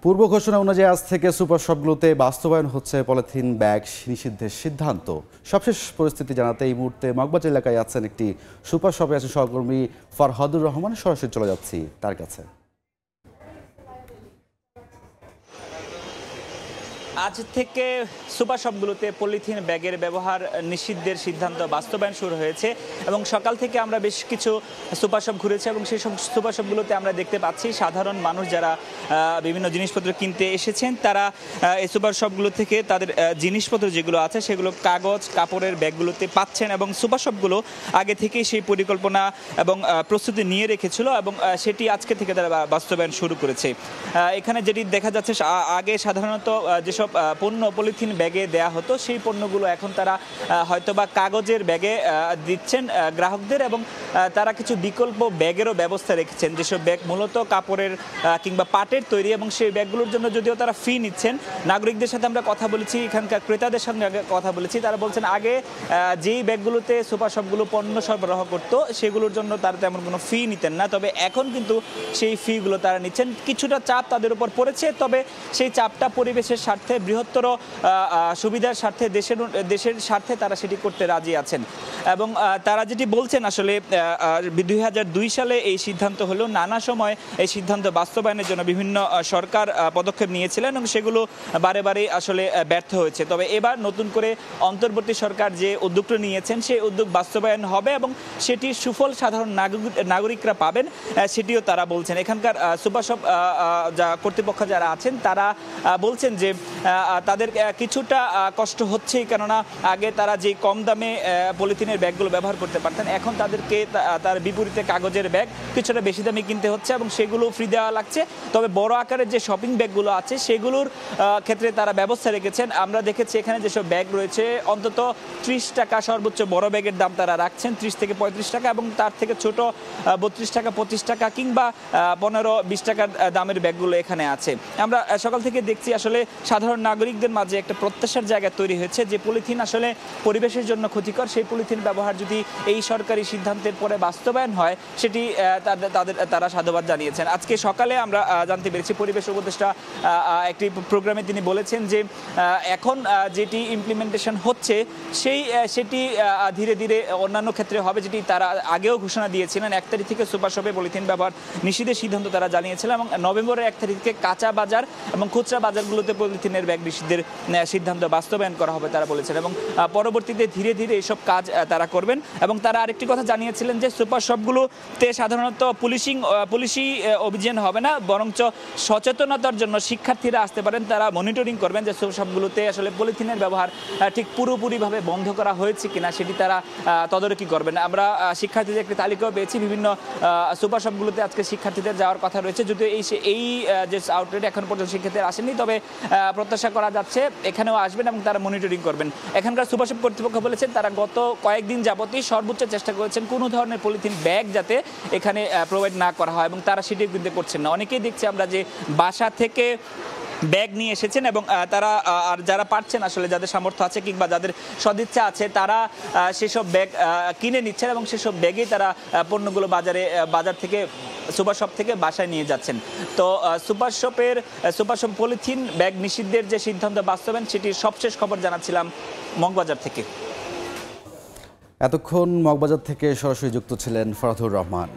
পূর্ব ঘোষণা অনুযায়ী আজ থেকে সুপার শপগুলোতে বাস্তবায়ন হচ্ছে পলিথিন ব্যাগ নিষিদ্ধের সিদ্ধান্ত। সবশেষ পরিস্থিতি জানাতে এই মুহূর্তে মগবাজার এলাকায় আছেন একটি সুপার শপে আছে সহকর্মী ফরহাদুর রহমান। সরাসরি চলে যাচ্ছি তার কাছে। আজ থেকে সুপার শপগুলোতে পলিথিন ব্যাগের ব্যবহার নিষিদ্ধের সিদ্ধান্ত বাস্তবায়ন শুরু হয়েছে এবং সকাল থেকে আমরা বেশ কিছু সুপার শপ ঘুরেছি এবং সেই সব সুপার শপগুলোতে আমরা দেখতে পাচ্ছি সাধারণ মানুষ যারা বিভিন্ন জিনিসপত্র কিনতে এসেছেন তারা এই সুপার শপগুলো থেকে তাদের জিনিসপত্র যেগুলো আছে সেগুলো কাগজ কাপড়ের ব্যাগগুলোতে পাচ্ছেন এবং সুপার শপগুলো আগে থেকেই সেই পরিকল্পনা এবং প্রস্তুতি নিয়ে রেখেছিল এবং সেটি আজকে থেকে তারা বাস্তবায়ন শুরু করেছে। এখানে যেটি দেখা যাচ্ছে আগে সাধারণত যেসব পণ্য পলিথিন ব্যাগে দেয়া হতো সেই পণ্যগুলো এখন তারা হয়তোবা কাগজের ব্যাগে দিচ্ছেন গ্রাহকদের এবং তারা কিছু বিকল্প ব্যাগেরও ব্যবস্থা রেখেছেন যেসব ব্যাগ মূলত কাপড়ের কিংবা পাটের তৈরি এবং সেই ব্যাগগুলোর জন্য যদিও তারা ফি নিচ্ছেন। নাগরিকদের সাথে আমরা কথা বলেছি, এখানকার ক্রেতাদের সঙ্গে কথা বলেছি, তারা বলছেন আগে যেই ব্যাগগুলোতে সুপার শপগুলো পণ্য সরবরাহ করতো সেগুলোর জন্য তারা তেমন কোনো ফি নিতেন না, তবে এখন কিন্তু সেই ফিগুলো তারা নিচ্ছেন। কিছুটা চাপ তাদের উপর পড়েছে, তবে সেই চাপটা পরিবেশের স্বার্থে বৃহত্তর সুবিধার স্বার্থে দেশের স্বার্থে তারা সেটি করতে রাজি আছেন এবং তারা যেটি বলছেন আসলে 2002 সালে এই সিদ্ধান্ত হলো, নানা সময় এই সিদ্ধান্ত বাস্তবায়নের জন্য বিভিন্ন সরকার পদক্ষেপ নিয়েছিলেন এবং সেগুলো বারে বারে আসলে ব্যর্থ হয়েছে। তবে এবার নতুন করে অন্তর্বর্তী সরকার যে উদ্যোগটা নিয়েছেন সেই উদ্যোগ বাস্তবায়ন হবে এবং সেটির সুফল সাধারণ নাগরিকরা পাবেন সেটিও তারা বলছেন। এখানকার সুপার শপ কর্তৃপক্ষ যারা আছেন তারা বলছেন যে তাদের কিছুটা কষ্ট হচ্ছেই, কেননা আগে তারা যে কম দামে পলিথিনের ব্যাগগুলো ব্যবহার করতে পারতেন এখন তাদেরকে তার বিপরীতে কাগজের ব্যাগ কিছুটা বেশি দামে কিনতে হচ্ছে এবং সেগুলো ফ্রি দেওয়া লাগছে। তবে বড় আকারের যে শপিং ব্যাগগুলো আছে সেগুলোর ক্ষেত্রে তারা ব্যবস্থা রেখেছেন। আমরা দেখেছি এখানে যেসব ব্যাগ রয়েছে অন্তত 30 টাকা সর্বোচ্চ বড় ব্যাগের দাম তারা রাখছেন, 30 থেকে 35 টাকা এবং তার থেকে ছোট 32 টাকা 25 টাকা কিংবা 15-20 টাকার দামের ব্যাগগুলো এখানে আছে। আমরা সকাল থেকে দেখছি আসলে সাধারণ নাগরিকদের মাঝে একটা প্রত্যাশার জায়গা তৈরি হয়েছে যে পলিথিন আসলে পরিবেশের জন্য ক্ষতিকর, সেই পলিথিন ব্যবহার যদি এই সরকারি সিদ্ধান্তের পরে বাস্তবায়ন হয় সেটি তারা সাধুবাদ জানিয়েছেন। আজকে সকালে আমরা জানতে পেরেছি পরিবেশ উপদেষ্টা একটি প্রোগ্রামে তিনি বলেছেন যে এখন যেটি ইমপ্লিমেন্টেশন হচ্ছে সেটি ধীরে ধীরে অন্যান্য ক্ষেত্রে হবে, যেটি তারা আগেও ঘোষণা দিয়েছিলেন। 1 তারিখ থেকে সুপার শপে পলিথিন ব্যবহার নিষিদ্ধের সিদ্ধান্ত তারা জানিয়েছিলেন এবং নভেম্বরের 1 তারিখ থেকে কাঁচা বাজার এবং খুচরা বাজারগুলোতে পলিথিনের ব্যাগ নিষিদ্ধের সিদ্ধান্ত বাস্তবায়ন করা হবে তারা বলেছেন এবং পরবর্তীতে ধীরে ধীরে এইসব কাজ তারা করবেন। এবং তারা আরেকটি কথা জানিয়েছিলেন যে সুপার শপগুলোতে সাধারণত পুলিশি অভিযান হবে না, বরঞ্চ সচেতনতার জন্য শিক্ষার্থীরা আসতে পারেন, তারা মনিটরিং করবেন যে সুপার শপগুলোতে আসলে পলিথিনের ব্যবহার ঠিক পুরোপুরিভাবে বন্ধ করা হয়েছে কিনা সেটি তারা তদারকি করবেন। আমরা শিক্ষার্থীদের একটি তালিকাও পেয়েছি, বিভিন্ন সুপার শপগুলোতে আজকে শিক্ষার্থীদের যাওয়ার কথা রয়েছে, যদিও এই যে আউটলেটে এখন পর্যন্ত শিক্ষার্থীরা আসেনি, তবে প্রত্যাশা করা যাচ্ছে এখানেও আসবেন এবং তারা মনিটরিং করবেন। এখানকার সুপার শপ কর্তৃপক্ষ বলেছেন তারা গত কয়েকদিন যাবতই সর্বোচ্চ চেষ্টা করেছেন কোনো ধরনের পলিথিন ব্যাগ যাতে এখানে প্রোভাইড না করা হয় এবং তারা সেটি কিন্তু করছেন না। অনেকেই দেখছি আমরা যে বাসা থেকে ব্যাগ নিয়ে এসেছেন এবং তারা আর যারা পারছেন আসলে যাদের সামর্থ্য আছে কিংবা যাদের সদিচ্ছা আছে তারা সেসব ব্যাগ কিনে নিচ্ছেন এবং সেসব ব্যাগেই তারা পণ্যগুলো বাজার থেকে সুপার শপ থেকে বাসায় নিয়ে যাচ্ছেন। তো সুপার শপ পলিথিন ব্যাগ নিষিদ্ধের যে সিদ্ধান্ত বাস্তবায়ন সেটির সবশেষ খবর জানাচ্ছিলাম মগবাজার থেকে। এতক্ষণ মগবাজার থেকে সরাসরি যুক্ত ছিলেন ফরহাদুর রহমান।